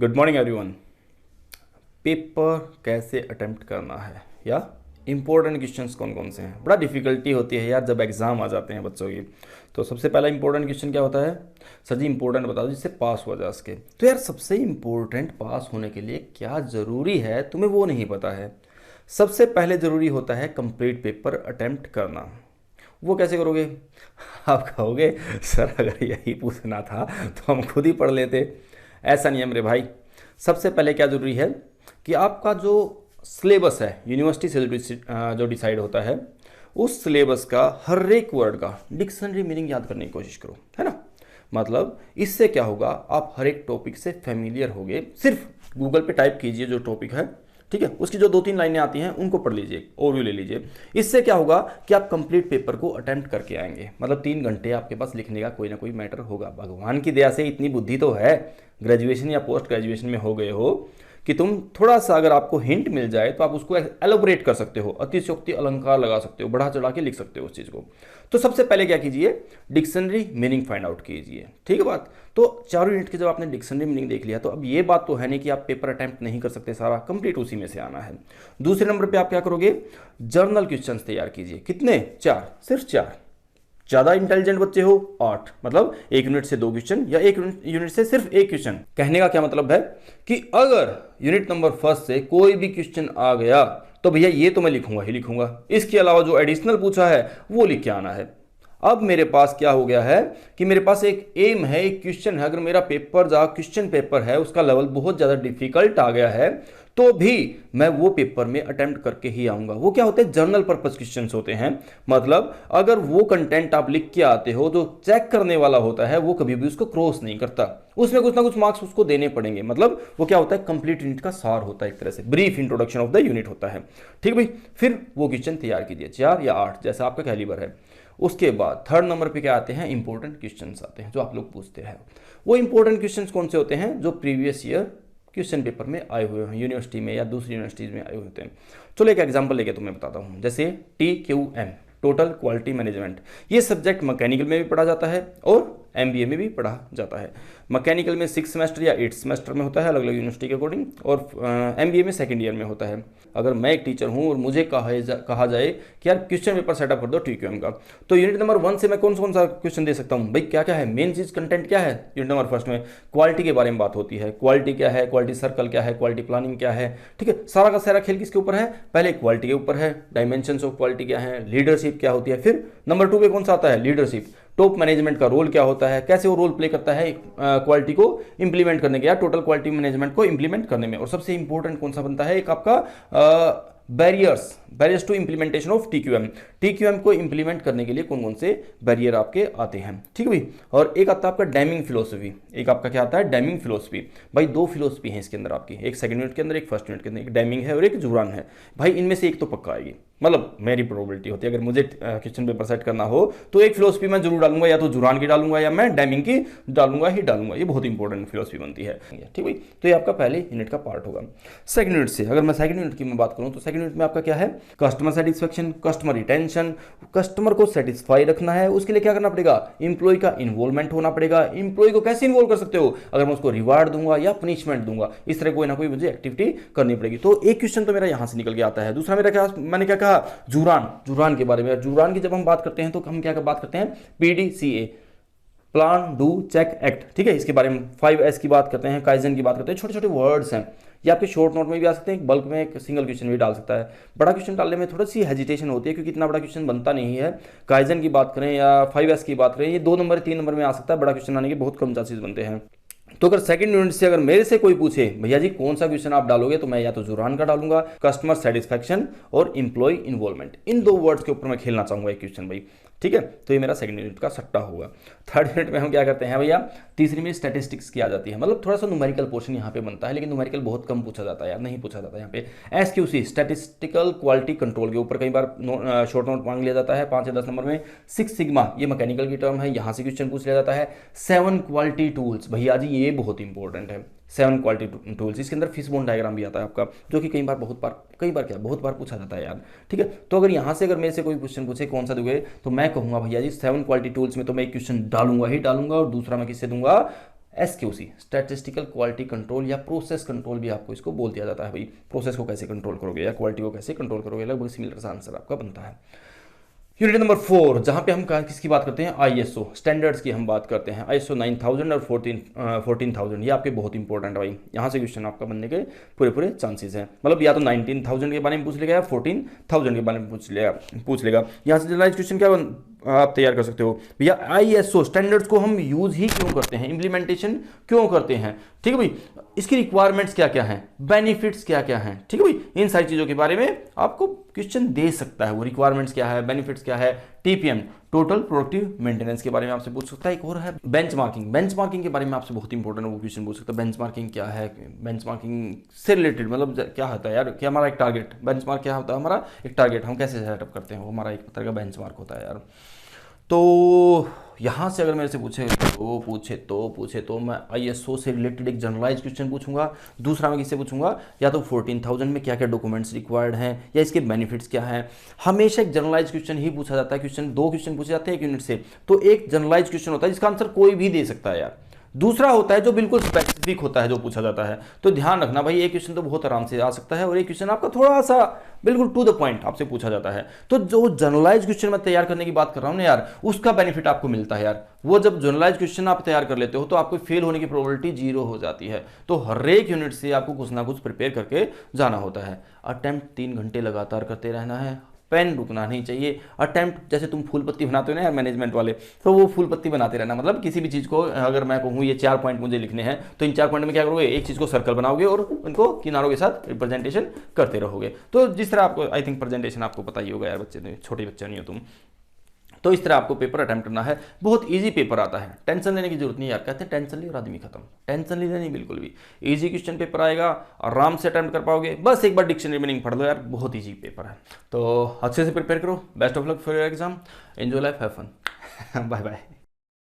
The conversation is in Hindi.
Good morning everyone. पेपर कैसे अटेम्प्ट करना है या इंपॉर्टेंट क्वेश्चंस कौन कौन से हैं। बड़ा डिफिकल्टी होती है यार जब एग्ज़ाम आ जाते हैं बच्चों की। तो सबसे पहला इंपॉर्टेंट क्वेश्चन क्या होता है, सर जी इंपॉर्टेंट बता दो जिससे पास हो जाए उसके। तो यार सबसे इंपॉर्टेंट पास होने के लिए क्या ज़रूरी है तुम्हें वो नहीं पता है। सबसे पहले ज़रूरी होता है कंप्लीट पेपर अटेम्प्ट करना। वो कैसे करोगे? आप कहोगे सर अगर यही पूछना था तो हम खुद ही पढ़ लेते। ऐसा नहीं है मेरे भाई। सबसे पहले क्या ज़रूरी है कि आपका जो सिलेबस है यूनिवर्सिटी से जो डिसाइड होता है उस सिलेबस का हर एक वर्ड का डिक्शनरी मीनिंग याद करने की कोशिश करो, है ना। मतलब इससे क्या होगा, आप हर एक टॉपिक से फेमिलियर होगे। सिर्फ गूगल पे टाइप कीजिए जो टॉपिक है, ठीक है, उसकी जो 2-3 लाइनें आती हैं उनको पढ़ लीजिए, ओवरव्यू ले लीजिए। इससे क्या होगा कि आप कंप्लीट पेपर को अटेम्प्ट करके आएंगे। मतलब 3 घंटे आपके पास लिखने का कोई ना कोई मैटर होगा। भगवान की दया से इतनी बुद्धि तो है, ग्रेजुएशन या पोस्ट ग्रेजुएशन में हो गए हो कि तुम थोड़ा सा अगर आपको हिंट मिल जाए तो आप उसको एलोबरेट कर सकते हो, अतिशयोक्ति अलंकार लगा सकते हो, बढ़ा चढ़ा के लिख सकते हो उस चीज़ को। तो सबसे पहले क्या कीजिए, डिक्शनरी मीनिंग फाइंड आउट कीजिए, ठीक है बात। तो 4 यूनिट के जब आपने डिक्शनरी मीनिंग देख लिया तो अब ये बात तो है नहीं कि आप पेपर अटेम्प्ट नहीं कर सकते, सारा कंप्लीट उसी में से आना है। दूसरे नंबर पे आप क्या करोगे, जर्नल क्वेश्चन तैयार कीजिए। कितने? 4, सिर्फ 4। ज़्यादा इंटेलिजेंट बच्चे हो 8, मतलब 1 यूनिट से 2 क्वेश्चन या 1 यूनिट से सिर्फ 1 क्वेश्चन। कहने का क्या मतलब है कि अगर यूनिट नंबर फर्स्ट से कोई भी क्वेश्चन आ गया तो भैया ये तो मैं लिखूंगा ही लिखूंगा, इसके अलावा जो एडिशनल पूछा है वो लिख के आना है। अब मेरे पास क्या हो गया है कि मेरे पास एक एम है, एक क्वेश्चन है। अगर मेरा पेपर जो क्वेश्चन पेपर है उसका लेवल बहुत ज़्यादा डिफिकल्ट आ गया है तो भी मैं वो पेपर में अटेम्प्ट करके ही आऊंगा। वो क्या होते हैं, जर्नल पर्पस क्वेश्चंस होते हैं। मतलब अगर वो कंटेंट आप लिख के आते हो जो चेक करने वाला होता है वो कभी भी उसको क्रॉस नहीं करता, उसमें कुछ ना कुछ मार्क्स उसको देने पड़ेंगे। मतलब वो क्या होता है, कंप्लीट यूनिट का सार होता है, एक तरह से brief introduction of the unit होता है, ठीक भाई। फिर वो क्वेश्चन तैयार कीजिए 4 या 8 जैसा आपका कैलिबर है। उसके बाद थर्ड नंबर पे क्या आते हैं, इंपॉर्टेंट क्वेश्चंस आते हैं जो आप लोग पूछते हैं। वो इंपॉर्टेंट क्वेश्चंस कौन से होते हैं, जो प्रीवियस ईयर क्वेश्चन पेपर में आए हुए हैं यूनिवर्सिटी में या दूसरी यूनिवर्सिटीज़ में आए हुए होते हैं। चलो एक एग्जांपल लेके तुम्हें बताता हूँ। जैसे TQM, टोटल क्वालिटी मैनेजमेंट, ये सब्जेक्ट मैकेनिकल में भी पढ़ा जाता है और MBA में भी पढ़ा जाता है। मैकेनिकल में 6 सेमेस्टर या 8 सेमेस्टर में होता है, अलग अलग यूनिवर्सिटी के अकॉर्डिंग, और MBA में सेकेंड ईयर में होता है। अगर मैं एक टीचर हूँ और मुझे कहा जाए कि यार क्वेश्चन पेपर सेटअप कर दो TQM का, तो यूनिट नंबर 1 से मैं कौन सा क्वेश्चन दे सकता हूँ भाई? क्या क्या है मेन चीज़, कंटेंट क्या है? यूनिट नंबर फर्स्ट में क्वालिटी के बारे में बात होती है। क्वालिटी क्या है, क्वालिटी सर्कल क्या है, क्वालिटी प्लानिंग क्या है, ठीक है। सारा का सारा खेल किसके ऊपर है? पहले क्वालिटी के ऊपर है, डायमेंशंस ऑफ क्वालिटी क्या है, लीडरशिप क्या होती है। फिर नंबर 2 पे कौन सा आता है, लीडरशिप, टॉप मैनेजमेंट का रोल क्या होता है, कैसे वो रोल प्ले करता है क्वालिटी को इंप्लीमेंट करने के या टोटल क्वालिटी मैनेजमेंट को इंप्लीमेंट करने में। और सबसे इंपॉर्टेंट कौन सा बनता है, एक आपका barriers to implementation of TQM को इंप्लीमेंट करने के लिए कौन कौन से बैरियर आपके आते हैं, ठीक है भाई। और एक आता है आपका डैमिंग फिलोसफी, एक आपका क्या आता है, डैमिंग फिलोसफी। भाई 2 फिलोसफी है इसके अंदर आपकी, एक सेकंड यूनिट के अंदर, एक फर्स्ट यूनिट के अंदर। एक डैमिंग है और एक जुरान है। भाई इनमें से एक तो पक्का आएगी, मतलब मेरी प्रोबेबिलिटी होती है। अगर मुझे क्वेश्चन पेपर सेट करना हो तो एक फिलोसफी मैं जरूर डालूंगा, या तो जुरान की डालूंगा या मैं डैमिंग की डालूंगा ही डालूंगा। ये बहुत इंपॉर्टेंट फिलोसफी बनती है, ठीक भाई। तो ये आपका पहले यूनिट का पार्ट होगा। सेकंड यूनिट से अगर मैं सेकंड यूनिट की मैं बात करूं तो सेकंड यूनिट में आपका क्या है, customer satisfaction, customer retention. Customer को सेटिस्फाई रखना है, उसके लिए क्या करना पड़ेगा, इंप्लॉय का इन्वॉल्वमेंट होना पड़ेगा। इंप्लॉय को कैसे इन्वॉल्व कर सकते हो, अगर मैं उसको रिवार्ड दूंगा या पनिशमेंट दूंगा, इस तरह कोई ना कोई मुझे एक्टिविटी करनी पड़ेगी। तो एक क्वेश्चन तो मेरा यहां से निकल के आता है। दूसरा मेरा क्या, मैंने क्या कहा, जुरान के बारे में। जुरान की जब हम बात करते हैं तो हम क्या बात करते हैं, PDCA, plan do check act, ठीक है। इसके बारे में 5S की बात करते हैं, काइजन की बात करते हैं। छोटे छोटे वर्ड्स हैं, ये आपके शॉर्ट नोट में भी आ सकते हैं, एक बल्क में एक सिंगल क्वेश्चन भी डाल सकता है। बड़ा क्वेश्चन डालने में थोड़ी सी हेजिटेशन होती है क्योंकि इतना बड़ा क्वेश्चन बनता नहीं है। काइजन की बात करें या 5S की बात करें, ये 2 नंबर 3 नंबर में आ सकता है, बड़ा क्वेश्चन आने के बहुत कम चांसेस बनते हैं। तो अगर सेकंड यूनिट से अगर मेरे से कोई पूछे भैया जी कौन सा क्वेश्चन आप डालोगे, तो मैं या तो जुरान का डालूंगा, कस्टमर सेटिस्फैक्शन और इंप्लॉय इन्वॉल्वमेंट, इन 2 वर्ड्स के ऊपर मैं खेलना चाहूंगा एक क्वेश्चन भाई, ठीक है। तो ये मेरा सेकंड यूनिट का सट्टा होगा। थर्ड यूनिट में हम क्या करते हैं भैया, तीसरी में स्टैटिस्टिक्स की आ जाती है। मतलब थोड़ा सा न्यूमेरिकल पोर्शन यहाँ पे बनता है, लेकिन न्यूमेरिकल बहुत कम पूछा जाता है यार, नहीं पूछा जाता है यहाँ पे। SQC, स्टैटिस्टिकल क्वालिटी कंट्रोल के ऊपर कई बार शॉर्ट नोट मांग लिया जाता है 5 या 10 नंबर में। 6 सिग्मा, ये मैकेनिकल की टर्म है, यहाँ से क्वेश्चन पूछ लिया जाता है। 7 क्वालिटी टूल्स, भैया जी ये बहुत इंपॉर्टेंट है। 7 क्वालिटी टूल्स, इसके अंदर फिशबोन डायग्राम भी आता है आपका, जो कि बहुत बार पूछा जाता है यार, ठीक है। तो अगर यहाँ से अगर मेरे से कोई क्वेश्चन पूछे कौन सा दोगे, तो मैं कहूँगा भैया जी 7 क्वालिटी टूल्स में तो मैं एक क्वेश्चन डालूंगा ही डालूंगा। और दूसरा मैं किससे दूंगा, SQC स्टैटिस्टिकल क्वालिटी कंट्रोल या प्रोसेस कंट्रोल भी आपको इसको बोल दिया जाता है भाई। प्रोसेस को कैसे कंट्रोल करोगे या क्वालिटी को कैसे कंट्रोल करोगे, लगभग सिमिलर सा आंसर आपका बनता है। यूनिट नंबर 4 जहाँ पे हम किसकी बात करते हैं, ISO स्टैंडर्ड्स की हम बात करते हैं। ISO 9000 और 14,000 ये आपके बहुत इंपॉर्टेंट है भाई, यहाँ से क्वेश्चन आपका बनने के पूरे चांसेस हैं। मतलब या तो 19,000 के बारे में पूछ लेगा या 14,000 के बारे में पूछ लेगा। यहाँ से जनरलाइज क्वेश्चन क्या आप तैयार कर सकते हो भैया, ISO स्टैंडर्ड्स को हम यूज ही क्यों करते हैं, इंप्लीमेंटेशन क्यों करते हैं, ठीक है भाई, इसकी रिक्वायरमेंट्स क्या क्या हैं, बेनिफिट्स क्या क्या हैं, ठीक है भाई, इन सारी चीज़ों के बारे में आपको क्वेश्चन दे सकता है। वो रिक्वायरमेंट्स क्या है, बेनिफिट्स क्या है, TPM टोटल प्रोडक्टिव मेंटेनेंस के बारे में आपसे पूछ सकता है। एक और है बेंचमार्किंग के बारे में आपसे बहुत इंपॉर्टेंट वो क्वेश्चन पूछ सकता है। बेंचमार्किंग क्या है, बेंचमार्किंग से रिलेटेड मतलब क्या होता है यार, क्या हमारा एक टारगेट, बेंचमार्क क्या होता है हमारा एक टारगेट, हम कैसे सेटअप करते हैं, वो हमारा एक तरह का बेंचमार्क होता है यार। तो यहाँ से अगर मेरे से पूछे तो मैं ISO से रिलेटेड एक जनरलाइज क्वेश्चन पूछूंगा। दूसरा मैं किससे पूछूंगा, या तो 14,000 में क्या क्या डॉक्यूमेंट्स रिक्वायर्ड हैं या इसके बेनिफिट्स क्या हैं। हमेशा एक जनरलाइज क्वेश्चन ही पूछा जाता है, दो क्वेश्चन पूछे जाते हैं एक यूनिट से, तो एक जनरलाइज क्वेश्चन होता है जिसका आंसर कोई भी दे सकता है यार। दूसरा होता है जो बिल्कुल स्पेसिफिक होता है जो पूछा जाता है। तो ध्यान रखना भाई, एक क्वेश्चन तो बहुत आराम से आ सकता है और एक क्वेश्चन आपका थोड़ा सा बिल्कुल टू द पॉइंट आपसे पूछा जाता है। तो जो जनरलाइज क्वेश्चन मैं तैयार करने की बात कर रहा हूं ना यार, उसका बेनिफिट आपको मिलता है यार। वो जब जनरलाइज क्वेश्चन आप तैयार कर लेते हो तो आपको फेल होने की प्रोबेबिलिटी 0 हो जाती है। तो हर एक यूनिट से आपको कुछ ना कुछ प्रिपेयर करके जाना होता है। अटेम्प्ट 3 घंटे लगातार करते रहना है, पेन रुकना नहीं चाहिए। अटेम्प्ट जैसे तुम फूल पत्ती बनाते हो ना यार मैनेजमेंट वाले, तो वो फूल पत्ती बनाते रहना। मतलब किसी भी चीज़ को अगर मैं कहूँ ये 4 पॉइंट मुझे लिखने हैं तो इन 4 पॉइंट में क्या करोगे, एक चीज़ को सर्कल बनाओगे और उनको किनारों के साथ रिप्रेजेंटेशन करते रहोगे। तो जिस तरह आपको आई थिंक प्रेजेंटेशन आपको पता ही होगा यार, बच्चे छोटे बच्चे नहीं हो तुम, तो इस तरह आपको पेपर अटेम्प्ट करना है। बहुत इजी पेपर आता है, टेंशन लेने की जरूरत नहीं यार। कहते हैं टेंशन ली और आदमी खत्म, टेंशन लेना नहीं बिल्कुल भी। इजी क्वेश्चन पेपर आएगा, आराम से अटेम्प्ट कर पाओगे। बस एक बार डिक्शनरी मीनिंग पढ़ लो यार, बहुत इजी पेपर है। तो अच्छे से प्रिपेयर करो। Best of luck for your exam, enjoy life, have fun, bye bye.